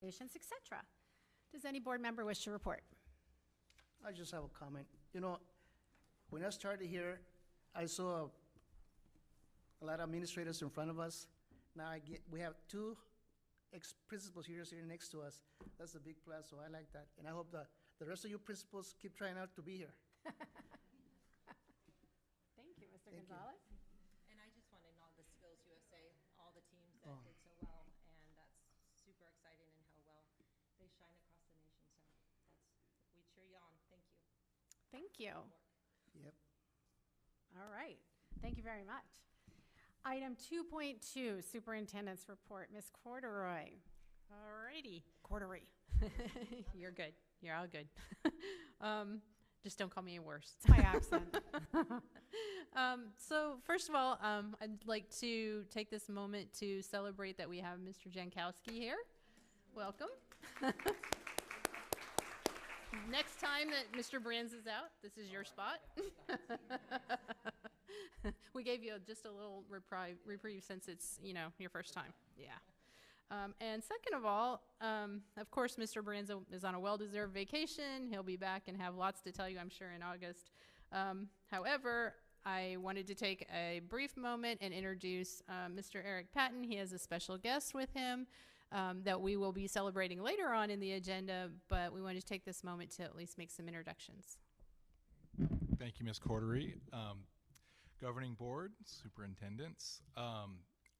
etc. Does any board member wish to report? I just have a comment. You know, when I started here, I saw a lot of administrators in front of us. Now we have two ex-principals here sitting next to us. That's a big plus, so I like that. And I hope that the rest of you principals keep trying out to be here. Thank you, Mr. Thank you. Gonzalez. And I just want to acknowledge the Skills USA, all the teams that did so well, and that's super exciting and how well they shine across the nation. So we cheer you on. Thank you. Thank you. Yep. All right. Thank you very much. Item 2.2, Superintendent's Report. Ms. Corduroy. All righty. Corduroy. You're good. You're all good. Just don't call me worse. It's my accent. So first of all, I'd like to take this moment to celebrate that we have Mr. Jankowski here. Welcome. Next time that Mr. Brands is out, this is your spot. We gave you just a little reprieve since it's, you know, your first time. Yeah. And second of all, of course, Mr. Brands is on a well-deserved vacation. He'll be back and have lots to tell you, I'm sure, in August. However, I wanted to take a brief moment and introduce Mr. Eric Patton. He has a special guest with him that we will be celebrating later on in the agenda, but we wanted to take this moment to at least make some introductions. Thank you, Ms. Cordery. Governing Board, Superintendents.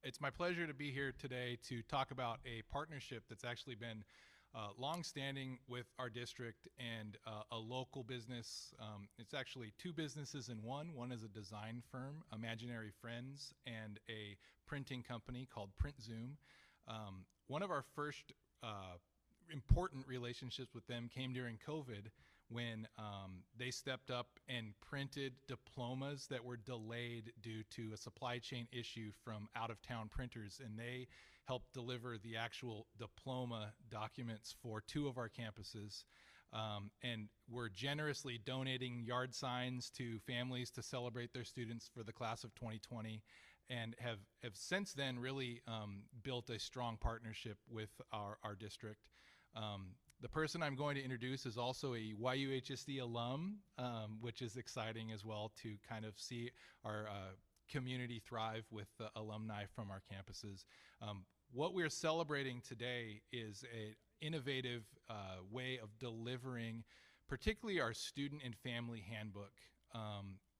It's my pleasure to be here today to talk about a partnership that's actually been long-standing with our district and a local business. It's actually two businesses in one. One is a design firm, Imaginary Friends, and a printing company called PrintZoom. One of our first important relationships with them came during COVID when they stepped up and printed diplomas that were delayed due to a supply chain issue from out-of-town printers, and they helped deliver the actual diploma documents for two of our campuses. And we're generously donating yard signs to families to celebrate their students for the class of 2020, and have since then really built a strong partnership with our district. The person I'm going to introduce is also a YUHSD alum, which is exciting as well to kind of see our community thrive with the alumni from our campuses. What we're celebrating today is an innovative way of delivering particularly our student and family handbook.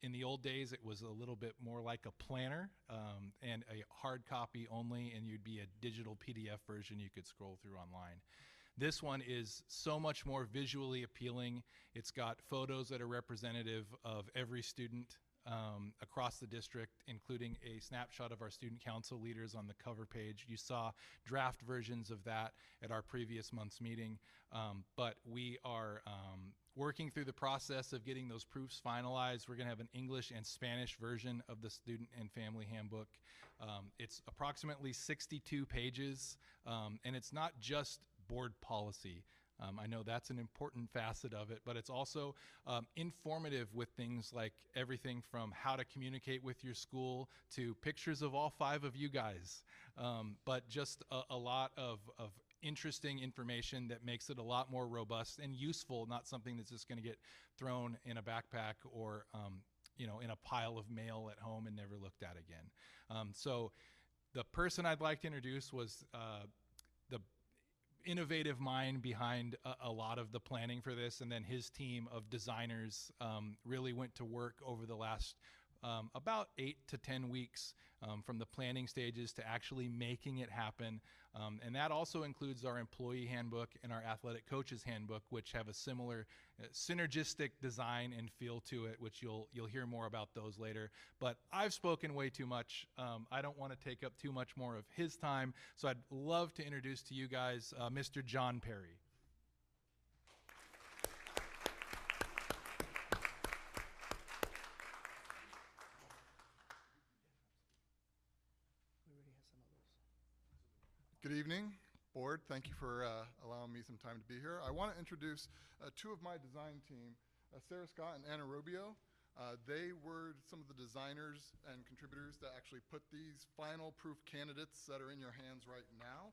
In the old days, it was a little bit more like a planner and a hard copy only, and you'd be a digital PDF version you could scroll through online. This one is so much more visually appealing. It's got photos that are representative of every student across the district, including a snapshot of our student council leaders on the cover page. You saw draft versions of that at our previous month's meeting, but we are working through the process of getting those proofs finalized. We're going to have an English and Spanish version of the student and family handbook. It's approximately 62 pages, and it's not just board policy. I know that's an important facet of it, but it's also informative with things like everything from how to communicate with your school to pictures of all 5 of you guys, but just a lot of interesting information that makes it a lot more robust and useful, not something that's just going to get thrown in a backpack or you know, in a pile of mail at home and never looked at again. So the person I'd like to introduce was the innovative mind behind a lot of the planning for this, and then his team of designers really went to work over the last about 8 to 10 weeks from the planning stages to actually making it happen. And that also includes our employee handbook and our athletic coaches handbook, which have a similar synergistic design and feel to it, which you'll hear more about those later. But I've spoken way too much. I don't want to take up too much more of his time, so I'd love to introduce to you guys Mr. John Perry. Good evening, board. Thank you for allowing me some time to be here. I want to introduce 2 of my design team, Sarah Scott and Anna Rubio. They were some of the designers and contributors that actually put these final proof candidates that are in your hands right now.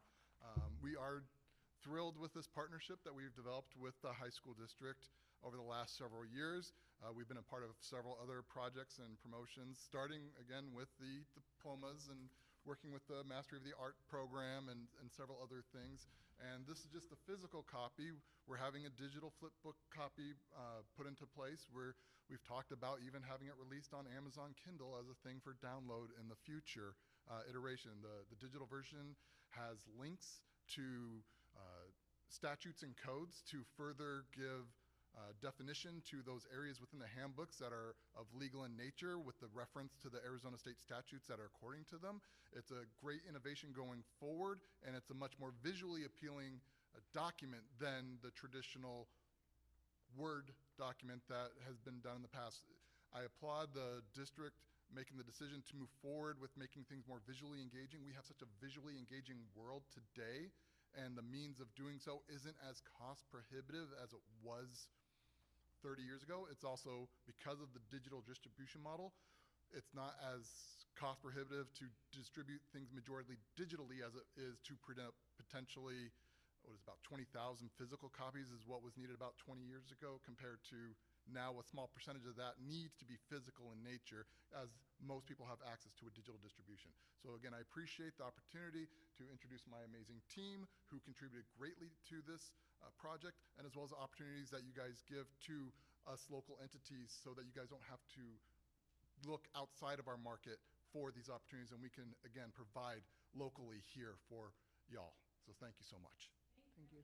We are thrilled with this partnership that we've developed with the high school district over the last several years. We've been a part of several other projects and promotions, starting again with the diplomas and working with the Mastery of the Art program and several other things. And this is just the physical copy. We're having a digital flipbook copy put into place where we've talked about even having it released on Amazon Kindle as a thing for download in the future iteration. The digital version has links to statutes and codes to further give definition to those areas within the handbooks that are of legal in nature with the reference to the Arizona state statutes that are according to them. It's a great innovation going forward, and it's a much more visually appealing document than the traditional Word document that has been done in the past. I applaud the district making the decision to move forward with making things more visually engaging. We have such a visually engaging world today, and the means of doing so isn't as cost prohibitive as it was 30 years ago. It's also, because of the digital distribution model, it's not as cost prohibitive to distribute things majority digitally as it is to potentially, what is about 20,000 physical copies is what was needed about 20 years ago, compared to now a small percentage of that needs to be physical in nature, as most people have access to a digital distribution. So again, I appreciate the opportunity to introduce my amazing team who contributed greatly to this project, and as well as the opportunities that you guys give to us local entities so that you guys don't have to look outside of our market for these opportunities, and we can, again, provide locally here for y'all. So thank you so much. Thank you.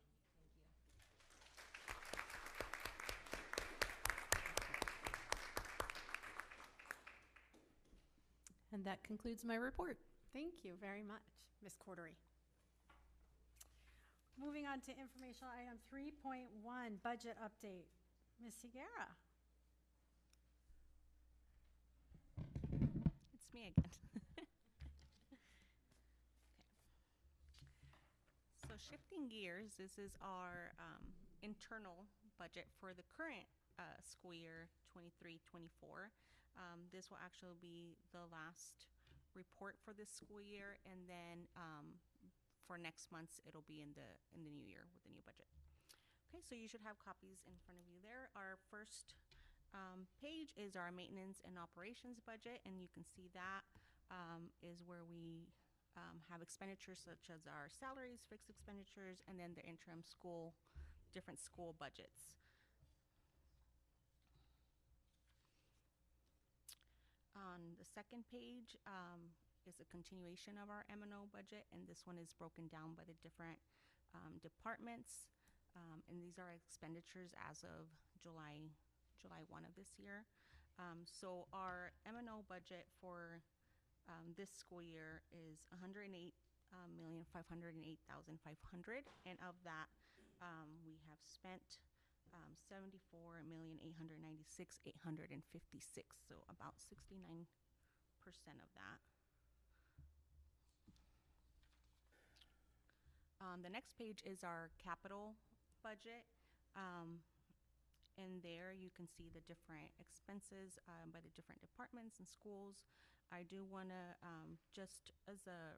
And that concludes my report. Thank you very much, Ms. Cordery. Moving on to informational item 3.1, budget update. Ms. Higuera. It's me again. Okay. So shifting gears, this is our internal budget for the current school year 23-24. This will actually be the last report for this school year, and then for next month it'll be in the new year with the new budget. Okay, so you should have copies in front of you there. Our first page is our maintenance and operations budget, and you can see that is where we have expenditures such as our salaries, fixed expenditures, and then the interim school, different school budgets. On the second page is a continuation of our M&O budget, and this one is broken down by the different departments, and these are expenditures as of July 1 of this year. So our M&O budget for this school year is $108,508,500, and of that we have spent $74,896,856, so about 69% of that. The next page is our capital budget. And there you can see the different expenses by the different departments and schools. I do want to, just as a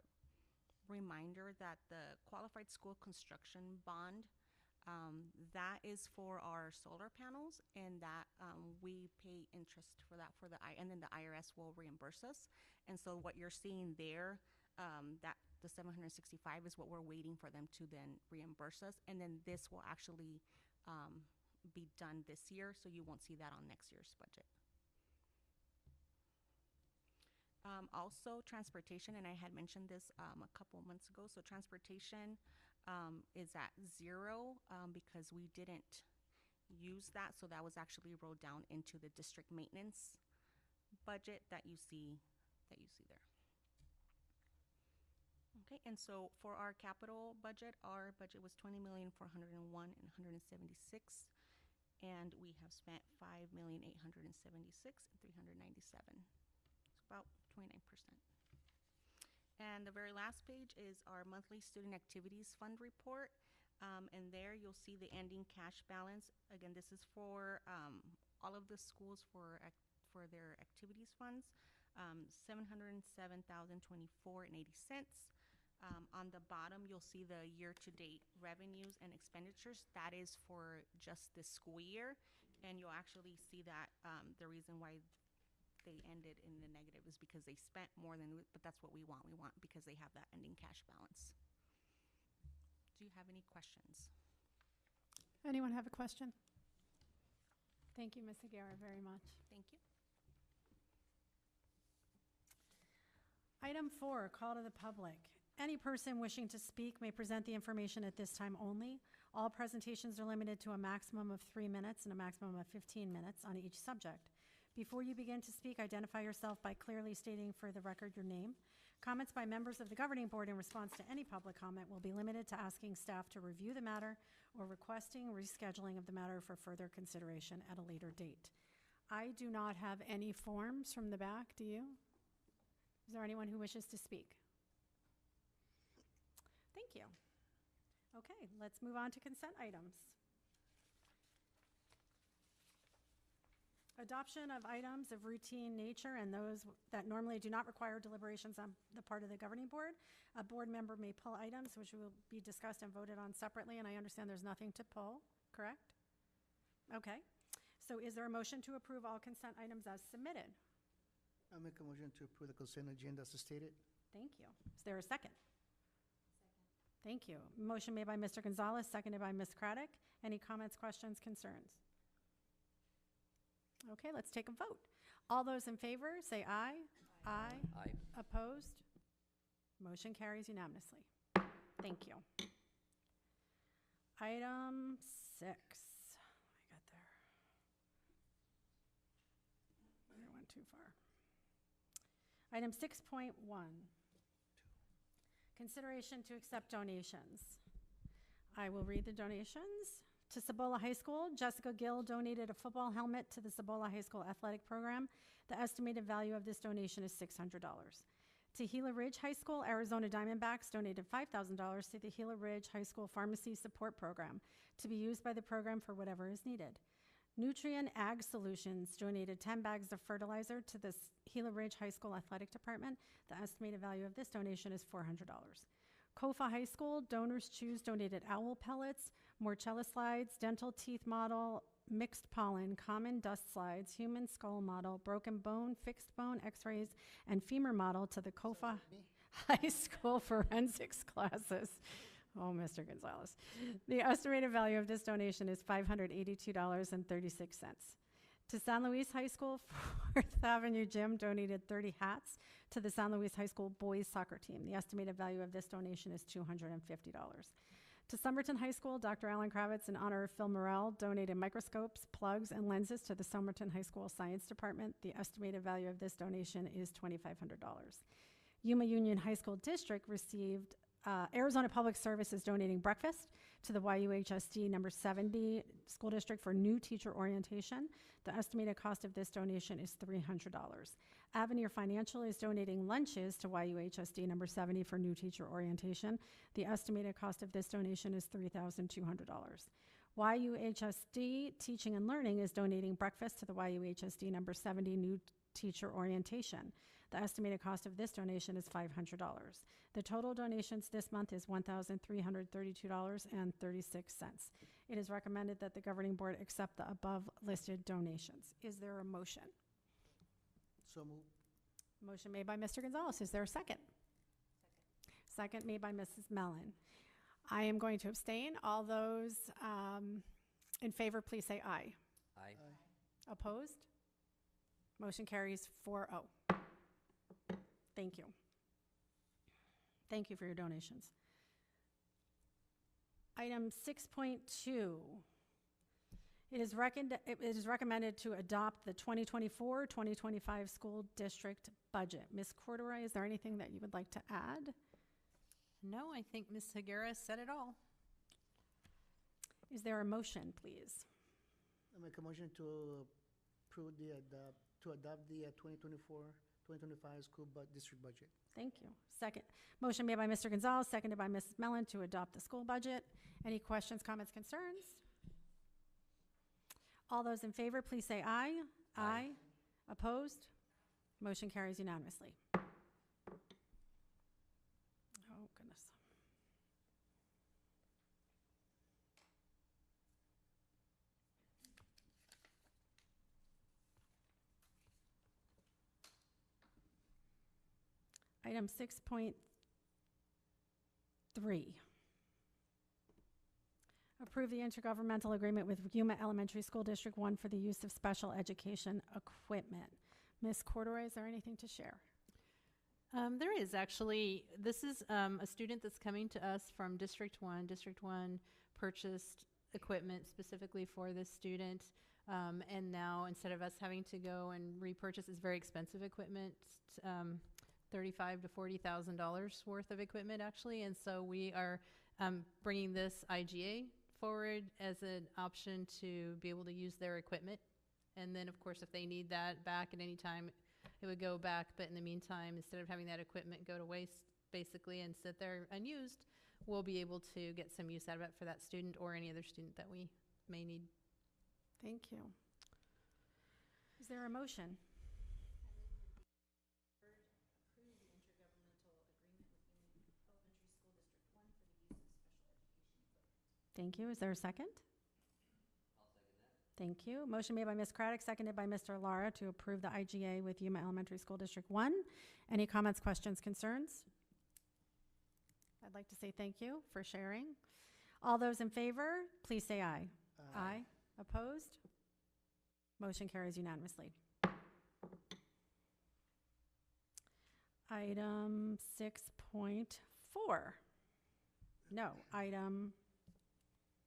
reminder, that the qualified school construction bond, that is for our solar panels, and that we pay interest for that and then the IRS will reimburse us. And so what you're seeing there, that the 765 is what we're waiting for them to then reimburse us, and then this will actually be done this year, so you won't see that on next year's budget. Also transportation, and I had mentioned this a couple months ago, so transportation is at 0 because we didn't use that, so that was actually rolled down into the district maintenance budget that you see there. Okay, and so for our capital budget, our budget was $20,401,176, and we have spent $5,876,397. It's about 29%. And the very last page is our monthly student activities fund report. And there you'll see the ending cash balance. Again, this is for all of the schools for their activities funds. $707,024.80. On the bottom, you'll see the year-to-date revenues and expenditures. That is for just this school year. And you'll actually see that the reason why they ended in the negative is because they spent more than, but that's what we want. We want because they have that ending cash balance. Do you have any questions? Anyone have a question? Thank you, Ms. Aguirre, very much. Thank you. Item 4, call to the public. Any person wishing to speak may present the information at this time only. All presentations are limited to a maximum of 3 minutes and a maximum of 15 minutes on each subject. Before you begin to speak, identify yourself by clearly stating for the record your name. Comments by members of the governing board in response to any public comment will be limited to asking staff to review the matter or requesting rescheduling of the matter for further consideration at a later date. I do not have any forms from the back, do you? Is there anyone who wishes to speak? Thank you. Okay, let's move on to consent items. Adoption of items of routine nature and those that normally do not require deliberations on the part of the governing board. A board member may pull items which will be discussed and voted on separately, and I understand there's nothing to pull, correct? Okay, so is there a motion to approve all consent items as submitted? I make a motion to approve the consent agenda as stated. Thank you. Is there a second? Thank you. Motion made by Mr. Gonzalez, seconded by Ms. Craddock. Any comments, questions, concerns? Okay, let's take a vote. All those in favor, say aye. Aye. Aye. Opposed? Motion carries unanimously. Thank you. Item 6. I got there. I went too far. Item 6.1. Consideration to accept donations. I will read the donations. To Cibola High School, Jessica Gill donated a football helmet to the Cibola High School athletic program. The estimated value of this donation is $600. To Gila Ridge High School, Arizona Diamondbacks donated $5,000 to the Gila Ridge High School Pharmacy Support Program to be used by the program for whatever is needed. Nutrien Ag Solutions donated 10 bags of fertilizer to the Gila Ridge High School Athletic Department. The estimated value of this donation is $400. Kofa High School, Donors Choose donated owl pellets, Morchella slides, dental teeth model, mixed pollen, common dust slides, human skull model, broken bone, fixed bone, x-rays, and femur model to the Kofa High School forensics classes. Oh, Mr. Gonzalez. The estimated value of this donation is $582.36. To San Luis High School, 4th Avenue Gym donated 30 hats to the San Luis High School boys soccer team. The estimated value of this donation is $250. To Somerton High School, Dr. Alan Kravitz, in honor of Phil Morrell, donated microscopes, plugs, and lenses to the Somerton High School Science Department. The estimated value of this donation is $2,500. Yuma Union High School District received Arizona Public Services donating breakfast to the YUHSD number 70 school district for new teacher orientation. The estimated cost of this donation is $300. Avenir Financial is donating lunches to YUHSD number 70 for new teacher orientation. The estimated cost of this donation is $3,200. YUHSD Teaching and Learning is donating breakfast to the YUHSD number 70 new teacher orientation. The estimated cost of this donation is $500. The total donations this month is $1,332.36. It is recommended that the governing board accept the above listed donations. Is there a motion? So move. Motion made by Mr. Gonzalez. Is there a second? Second made by Mrs. Mellon. I am going to abstain. All those in favor, please say aye. Aye. Opposed? Motion carries 4-0. Thank you. Thank you for your donations. Item 6.2. It is recommended to adopt the 2024-2025 school district budget. Ms. Corduroy, is there anything that you would like to add? No, I think Ms. Higuera said it all. Is there a motion, please? I make a motion to approve to adopt the 2024-2025 school district budget. Thank you. Second. Motion made by Mr. Gonzalez, seconded by Mrs. Mellon to adopt the school budget. Any questions, comments, concerns? All those in favor, please say aye. Aye. Opposed? Motion carries unanimously. Oh, goodness. Item 6.3. Approve the intergovernmental agreement with Yuma Elementary School District 1 for the use of special education equipment. Ms. Corduroy, is there anything to share? There is actually. This is a student that's coming to us from District 1. District 1 purchased equipment specifically for this student. And now, instead of us having to go and repurchase this very expensive equipment, $35,000 to $40,000 worth of equipment, actually. And so we are bringing this IGA forward as an option to be able to use their equipment. And then, of course, if they need that back at any time, it would go back. But in the meantime, instead of having that equipment go to waste, basically, and sit there unused, we'll be able to get some use out of it for that student or any other student that we may need. Thank you. Is there a motion? Thank you. Is there a second? I'll second that. Thank you. Motion made by Ms. Craddock, seconded by Mr. Lara to approve the IGA with Yuma Elementary School District 1. Any comments, questions, concerns? I'd like to say thank you for sharing. All those in favor, please say aye. Aye. Opposed? Motion carries unanimously. Item 6.4. No, item,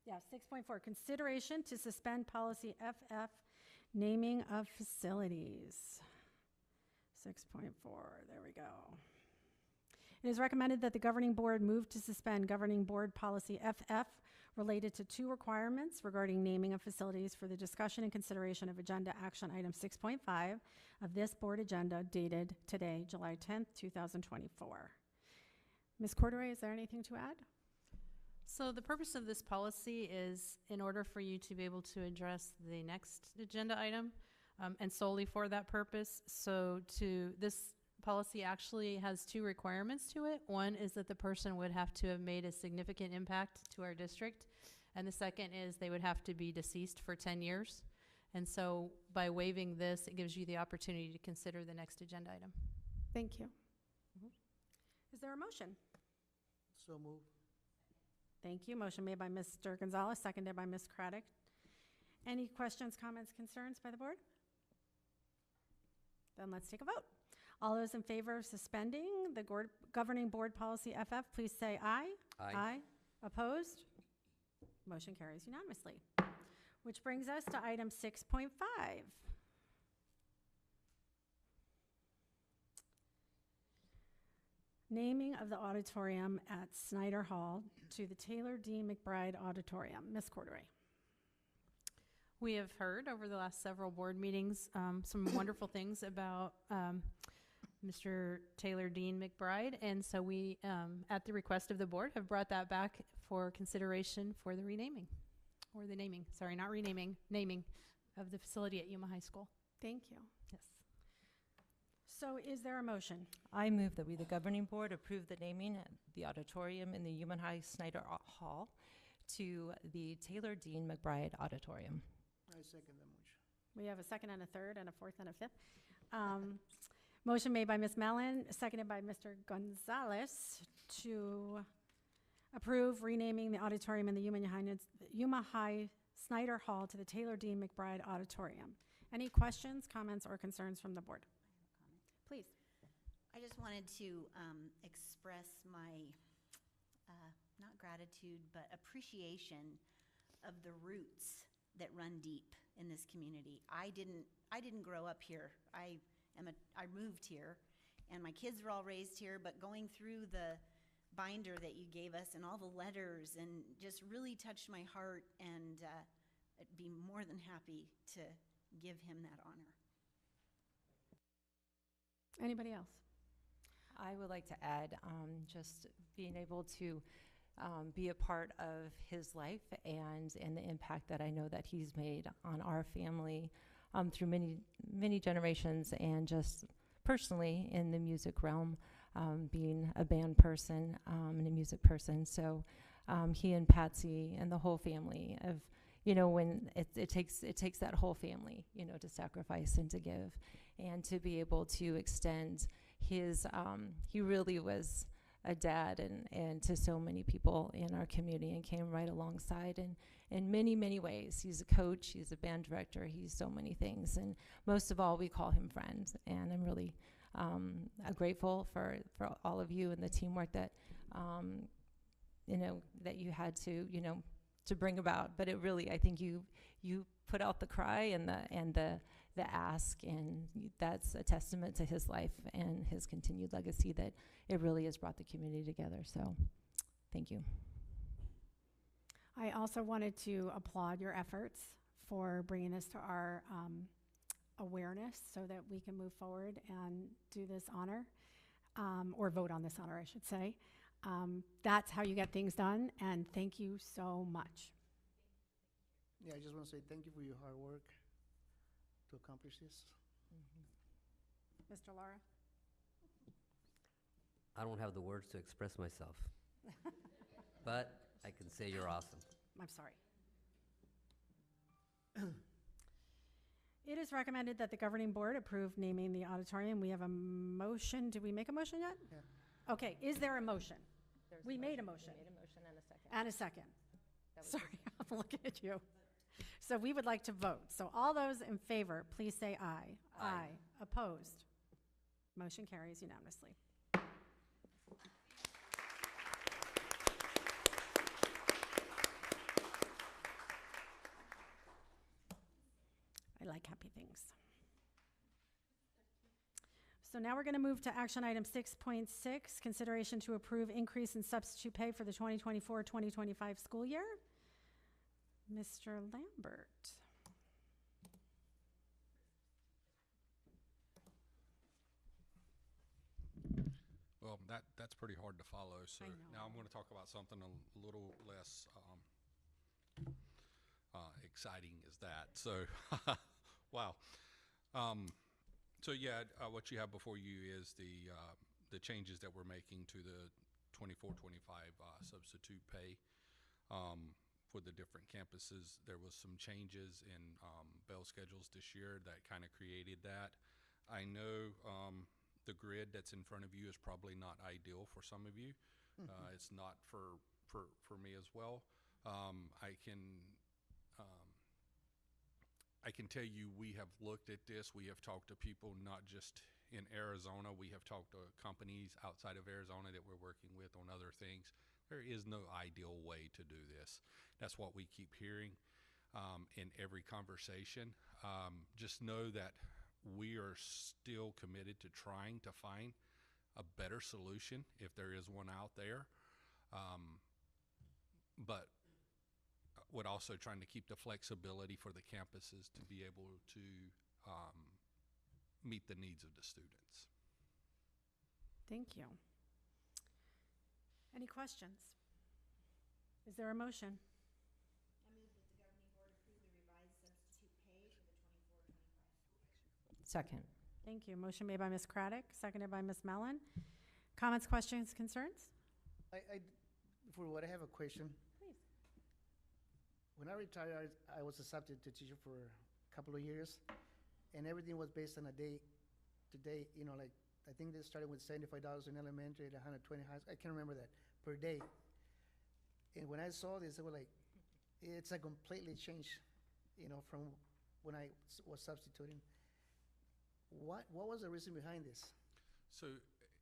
6.4. Consideration to suspend policy FF, naming of facilities. 6.4, there we go. It is recommended that the governing board move to suspend governing board policy FF related to 2 requirements regarding naming of facilities for the discussion and consideration of agenda action item 6.5 of this board agenda dated today, July 10th, 2024. Ms. Corduroy, is there anything to add? So the purpose of this policy is in order for you to be able to address the next agenda item, and solely for that purpose. So this policy actually has 2 requirements to it. One is that the person would have to have made a significant impact to our district, and the second is they would have to be deceased for 10 years. And so by waiving this, it gives you the opportunity to consider the next agenda item. Thank you. Is there a motion? So move. Thank you. Motion made by Mr. Gonzalez, seconded by Ms. Craddock. Any questions, comments, concerns by the board? Then let's take a vote. All those in favor of suspending the governing board policy FF, please say aye. Aye. Opposed? Motion carries unanimously. Which brings us to item 6.5. Naming of the auditorium at Snyder Hall to the Taylor D. McBride Auditorium. Ms. Corduroy. We have heard over the last several board meetings some wonderful things about Mr. Taylor Dean McBride, and so we, at the request of the board, have brought that back for consideration for the renaming, or the naming, sorry, not renaming, naming of the facility at Yuma High School. Thank you. Yes. So is there a motion? I move that we, the governing board, approve the naming at the auditorium in the Yuma High Snyder Hall to the Taylor Dean McBride Auditorium. I second the motion. We have a second and a third and a fourth and a fifth. Motion made by Ms. Mellon, seconded by Mr. Gonzalez to approve renaming the auditorium in the Yuma High Snyder Hall to the Taylor Dean McBride Auditorium. Any questions, comments, or concerns from the board? Please. I just wanted to express my, not gratitude, but appreciation of the roots that run deep in this community. I didn't grow up here. I moved here, and my kids were all raised here, but going through the binder that you gave us and all the letters and just really touched my heart, and I'd be more than happy to give him that honor. Anybody else? I would like to add just being able to be a part of his life and the impact that I know that he's made on our family through many generations, and just personally in the music realm, being a band person and a music person. So he and Patsy and the whole family of, when it takes that whole family, to sacrifice and to give, and to be able to extend he really was a dad and to so many people in our community, and came right alongside in many, many ways. He's a coach, he's a band director, he's so many things, and most of all, we call him friend. And I'm really grateful for all of you and the teamwork that that you had to bring about. But it really, I think you put out the cry and the ask, and that's a testament to his life and his continued legacy, that it really has brought the community together. So thank you. I also wanted to applaud your efforts for bringing this to our awareness so that we can move forward and do this honor, or vote on this honor, I should say. That's how you get things done, and thank you so much. Yeah, I just want to say thank you for your hard work to accomplish this. Mr. Lara? I don't have the words to express myself, but I can say you're awesome. I'm sorry. It is recommended that the governing board approve naming the auditorium. We have a motion. Did we make a motion yet? Yeah. Okay, is there a motion? We made a motion. We made a motion and a second. And a second. Sorry, I'm looking at you. So we would like to vote. So all those in favor, please say aye. Aye. Opposed? Motion carries unanimously. I like happy things. So now we're going to move to action item 6.6, consideration to approve increase in substitute pay for the 2024-2025 school year. Mr. Lambert. Well, that's pretty hard to follow, so I know. now I'm going to talk about something a little less exciting as that. So, wow. So yeah, what you have before you is the changes that we're making to the 24-25 substitute pay for the different campuses. There was some changes in bell schedules this year that kind of created that. I know the grid that's in front of you is probably not ideal for some of you. It's not for me as well. I can tell you we have looked at this. We have talked to people not just in Arizona. We have talked to companies outside of Arizona that we're working with on other things. There is no ideal way to do this. That's what we keep hearing in every conversation. Just know that we are still committed to trying to find a better solution if there is one out there. But would also trying to keep the flexibility for the campuses to be able to meet the needs of the students. Thank you. Any questions? Is there a motion? I move that the governing board approve the revised substitute pay for the 24-25 school year. Second. Thank you. Motion made by Ms. Craddock, seconded by Ms. Mellon. Comments, questions, concerns? For what I have a question. Please. When I retired, I was a substitute teacher for a couple of years, and everything was based on a day to day, like, I think they started with $75 in elementary and $120 high school. I can't remember that, per day. And when I saw this, it was like, it's a completely change, from when I was substituting. What was the reason behind this? So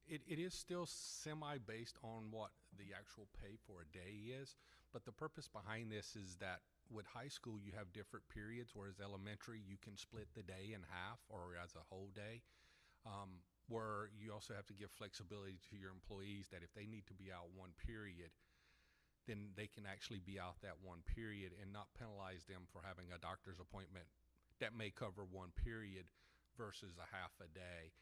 it is still semi-based on what the actual pay for a day is, but the purpose behind this is that with high school you have different periods, whereas elementary you can split the day in half or as a whole day, where you also have to give flexibility to your employees that if they need to be out one period, then they can actually be out that one period and not penalize them for having a doctor's appointment that may cover one period versus a half a day.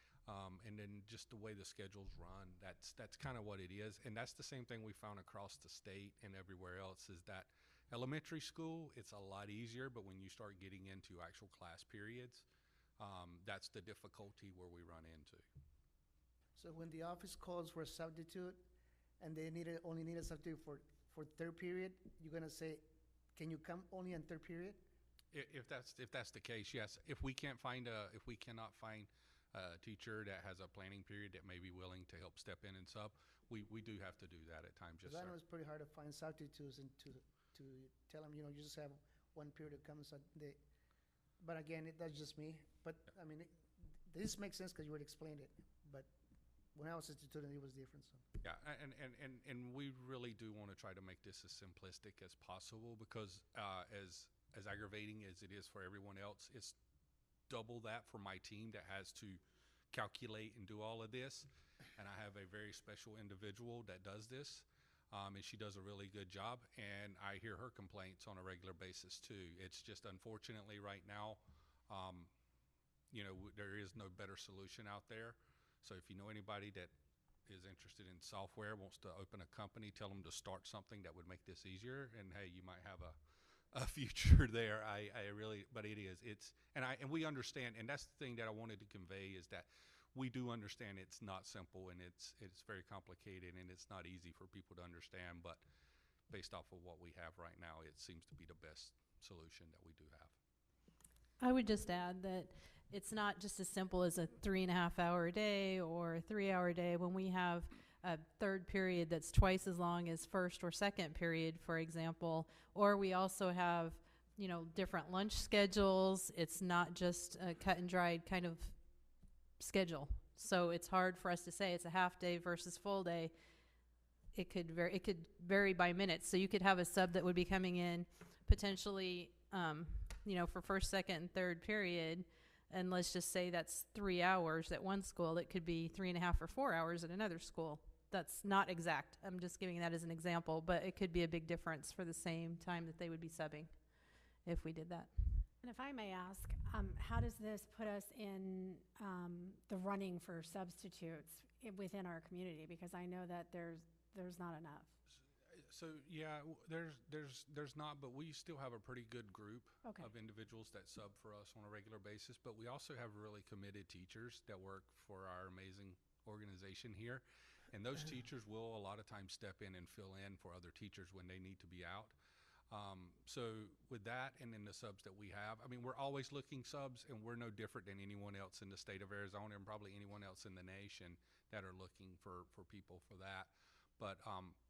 And then just the way the schedules run, that's kind of what it is. And that's the same thing we found across the state and everywhere else, is that elementary school, it's a lot easier, but when you start getting into actual class periods, that's the difficulty where we run into. So when the office calls for a substitute and they only need a substitute for third period, you're gonna say, can you come only in third period? If that's the case, yes. If we cannot find teacher that has a planning period that may be willing to help step in and sub, we do have to do that at times, yes, Because I sir. know it's pretty hard to find substitutes and to tell them, you know, you just have one period that comes, but again, that's just me. But, I mean, this makes sense because you would explain it, but when I was instituting, it was different, so. Yeah, and we really do want to try to make this as simplistic as possible because as aggravating as it is for everyone else, it's double that for my team that has to calculate and do all of this. And I have a very special individual that does this, and she does a really good job. And I hear her complaints on a regular basis too. It's just unfortunately right now, you know, there is no better solution out there. So if you know anybody that is interested in software, wants to open a company, tell them to start something that would make this easier. And hey, you might have a future there. I really, but it is, and we understand, and that's the thing that I wanted to convey is that we do understand it's not simple and it's very complicated and it's not easy for people to understand, but based off of what we have right now, it seems to be the best solution that we do have. I would just add that it's not just as simple as a 3.5 hour day or a 3 hour day. When we have a third period that's twice as long as first or second period, for example, or we also have, you know, different lunch schedules. It's not just a cut and dried kind of schedule. So it's hard for us to say it's a half day versus full day. It could vary by minutes. So you could have a sub that would be coming in potentially, you know, for first, second, and third period. And let's just say that's 3 hours at one school. It could be 3.5 or 4 hours at another school. That's not exact. I'm just giving that as an example, but it could be a big difference for the same time that they would be subbing if we did that. And if I may ask, how does this put us in the running for substitutes within our community? Because I know that there's not enough. So yeah, there's not, but we still have a pretty good group Okay. of individuals that sub for us on a regular basis. But we also have really committed teachers that work for our amazing organization here, and those teachers will a lot of times step in and fill in for other teachers when they need to be out. So with that, and then the subs that we have, I mean, we're always looking subs, and we're no different than anyone else in the state of Arizona, and probably anyone else in the nation that are looking for people for that. But,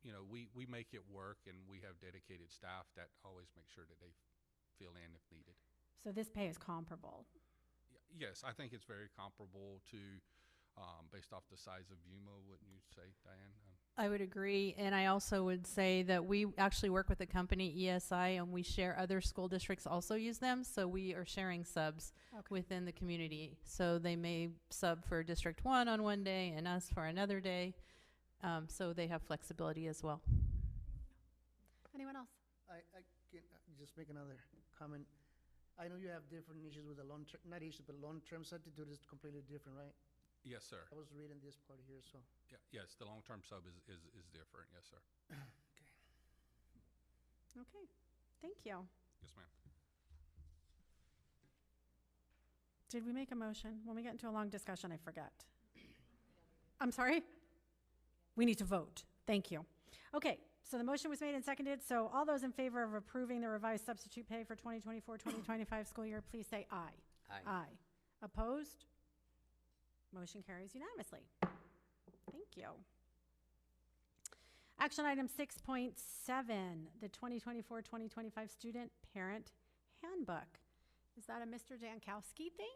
you know, we make it work, and we have dedicated staff that always make sure that they fill in if needed. So this pay is comparable. Yes, I think it's very comparable to, based off the size of Yuma, wouldn't you say, Diane? I would agree. And I also would say that we actually work with the company ESI, and we share other school districts also use them. So we are sharing subs within the community. So they may sub for District 1 on one day and us for another day. So they have flexibility as well. Anyone else? I can just make another comment. I know you have different issues with the long-term, not issues, but long-term substitute is completely different, right? Yes, sir. I was reading this part here, so. Yeah, yes, the long-term sub is different. Yes, sir. Okay. Thank you. Yes, ma'am. Did we make a motion? When we get into a long discussion, I forget. I'm sorry? We need to vote. Thank you. Okay, so the motion was made and seconded. So all those in favor of approving the revised substitute pay for 2024-2025 school year, please say aye. Aye. Aye. Opposed? Motion carries unanimously. Thank you. Action item 6.7, the 2024-2025 Student Parent Handbook. Is that a Mr. Jankowski thing?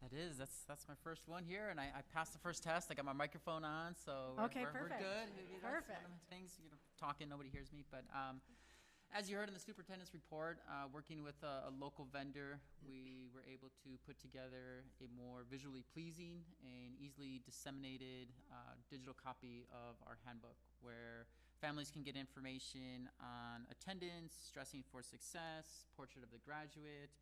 That is. That's my first one here, and I passed the first test. I got my microphone on, so Okay, we're perfect. good. Maybe that's Perfect. one of the things, you know, talking, nobody hears me. But as you heard in the superintendent's report, working with a local vendor, we were able to put together a more visually pleasing and easily disseminated digital copy of our handbook, where families can get information on attendance, stressing for success, portrait of the graduate,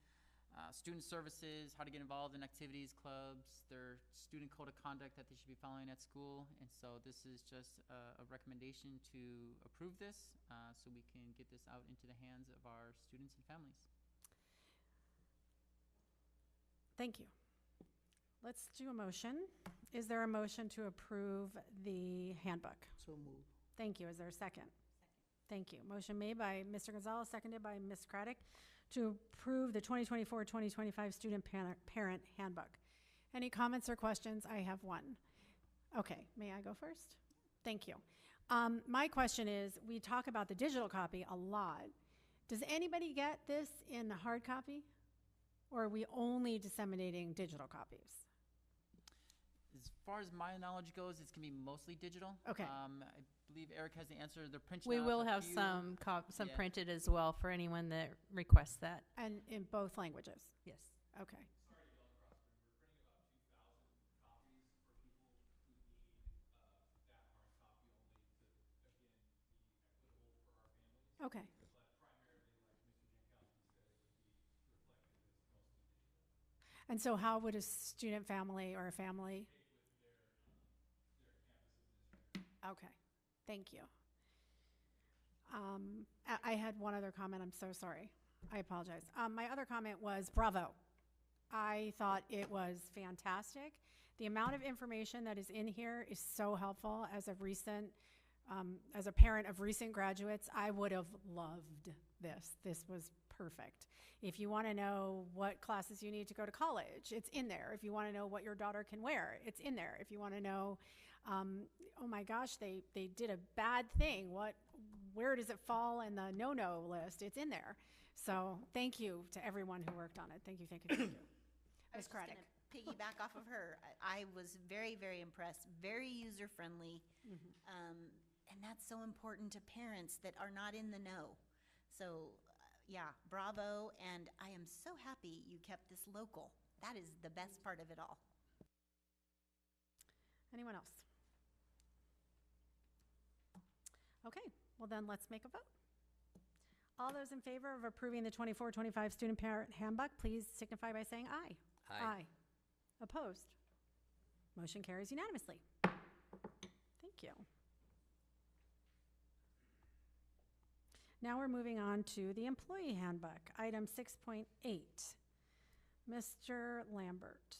student services, how to get involved in activities, clubs, their student code of conduct that they should be following at school. And so this is just a recommendation to approve this so we can get this out into the hands of our students and families. Thank you. Let's do a motion. Is there a motion to approve the handbook? So moved. Thank you. Is there a second? Thank you. Motion made by Mr. Gonzalez, seconded by Ms. Craddock to approve the 2024-2025 Student Parent Handbook. Any comments or questions? I have one. Okay, may I go first? Thank you. My question is, we talk about the digital copy a lot. Does anybody get this in hard copy? Or are we only disseminating digital copies? As far as my knowledge goes, it's gonna be mostly digital. Okay. I believe Eric has the answer. They're printing We off will a have few- some Yeah. printed as well for anyone that requests that. And in both languages? Yes. Okay. Okay. And so how would a student family or a family? Okay, thank you. I had one other comment, I'm so sorry. I apologize. My other comment was bravo. I thought it was fantastic. The amount of information that is in here is so helpful. As a parent of recent graduates, I would have loved this. This was perfect. If you want to know what classes you need to go to college, it's in there. If you want to know what your daughter can wear, it's in there. If you want to know, oh my gosh, they did a bad thing. Where does it fall in the no-no list? It's in there. So thank you to everyone who worked on it. Thank you, thank you, thank you. I was Ms. just Craddock. gonna piggyback off of her. I was very, very impressed, very user-friendly. And that's so important to parents that are not in the know. So, yeah, bravo, and I am so happy you kept this local. That is the best part of it all. Anyone else? Okay, well then let's make a vote. All those in favor of approving the 24-25 student parent handbook, please signify by saying aye. Aye. Opposed? Motion carries unanimously. Thank you. Now we're moving on to the employee handbook, item 6.8. Mr. Lambert.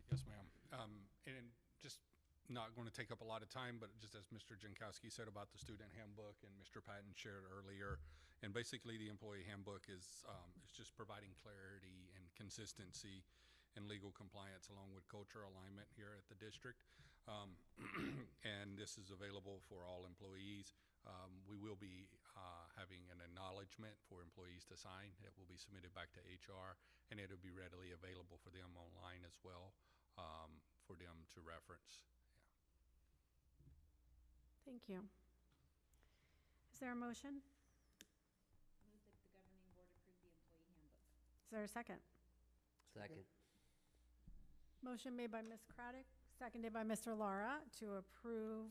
Yes, ma'am. And just not going to take up a lot of time, but just as Mr. Jankowski said about the student handbook and Mr. Patton shared earlier, and basically the employee handbook is just providing clarity and consistency and legal compliance along with culture alignment here at the district. And this is available for all employees. We will be having an acknowledgement for employees to sign. It will be submitted back to HR, and it'll be readily available for them online as well, for them to reference. Thank you. Is there a motion? Move that the governing board approve the employee handbook. Is there a second? Second. Motion made by Ms. Craddock, seconded by Mr. Lara to approve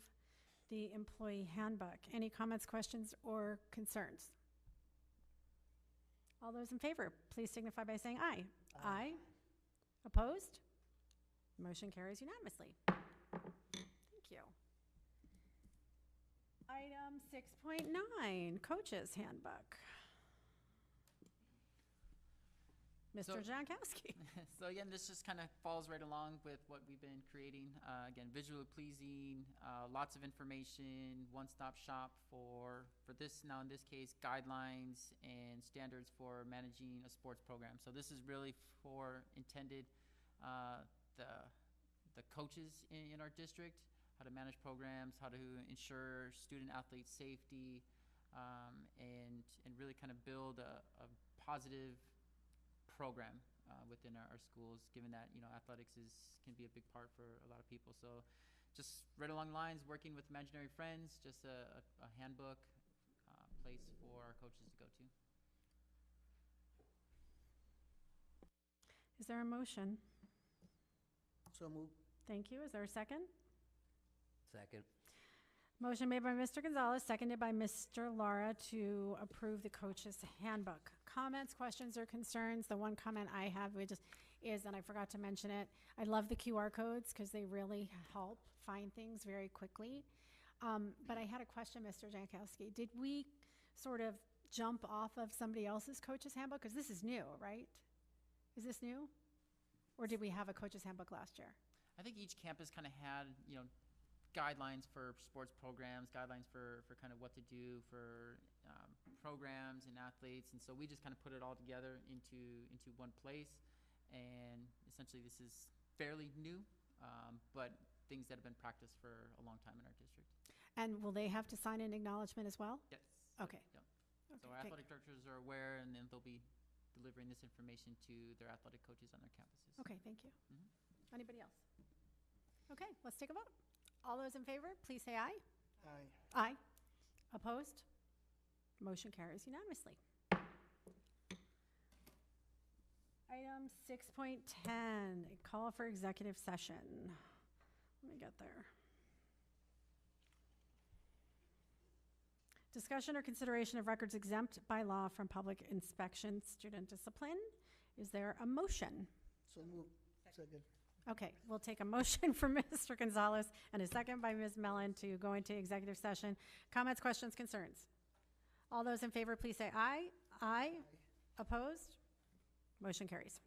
the employee handbook. Any comments, questions, or concerns? All those in favor, please signify by saying aye. Aye. Opposed? Motion carries unanimously. Thank you. Item 6.9, coaches handbook. Mr. Jankowski. So again, this just kind of falls right along with what we've been creating. Again, visually pleasing, lots of information, one-stop shop for this, now in this case, guidelines and standards for managing a sports program. So this is really for intended the coaches in our district, how to manage programs, how to ensure student athlete safety, and really kind of build a positive program within our schools, given that, you know, athletics can be a big part for a lot of people. So just right along the lines, working with imaginary friends, just a handbook place for our coaches to go to. Is there a motion? So moved. Thank you. Is there a second? Second. Motion made by Mr. Gonzalez, seconded by Mr. Lara to approve the coach's handbook. Comments, questions, or concerns? The one comment I have is, and I forgot to mention it, I love the QR codes because they really help find things very quickly. But I had a question, Mr. Jankowski. Did we sort of jump off of somebody else's coach's handbook? Because this is new, right? Is this new? Or did we have a coach's handbook last year? I think each campus kind of had, you know, guidelines for sports programs, guidelines for kind of what to do for programs and athletes, and so we just kind of put it all together into one place. And essentially, this is fairly new, but things that have been practiced for a long time in our district. And will they have to sign an acknowledgement as well? Yes. Okay. Yep. Okay, So our thank- athletic directors are aware, and then they'll be delivering this information to their athletic coaches on their campuses. Okay, thank you. Mhm. Anybody else? Okay, let's take a vote. All those in favor, please say aye. Aye. Aye. Opposed? Motion carries unanimously. Item 6.10, a call for executive session. Let me get there. Discussion or consideration of records exempt by law from public inspection, student discipline. Is there a motion? So move. Second. Okay, we'll take a motion from Mr. Gonzalez and a second by Ms. Mellon to go into executive session. Comments, questions, concerns? All those in favor, please say aye. Aye. Opposed? Motion carries.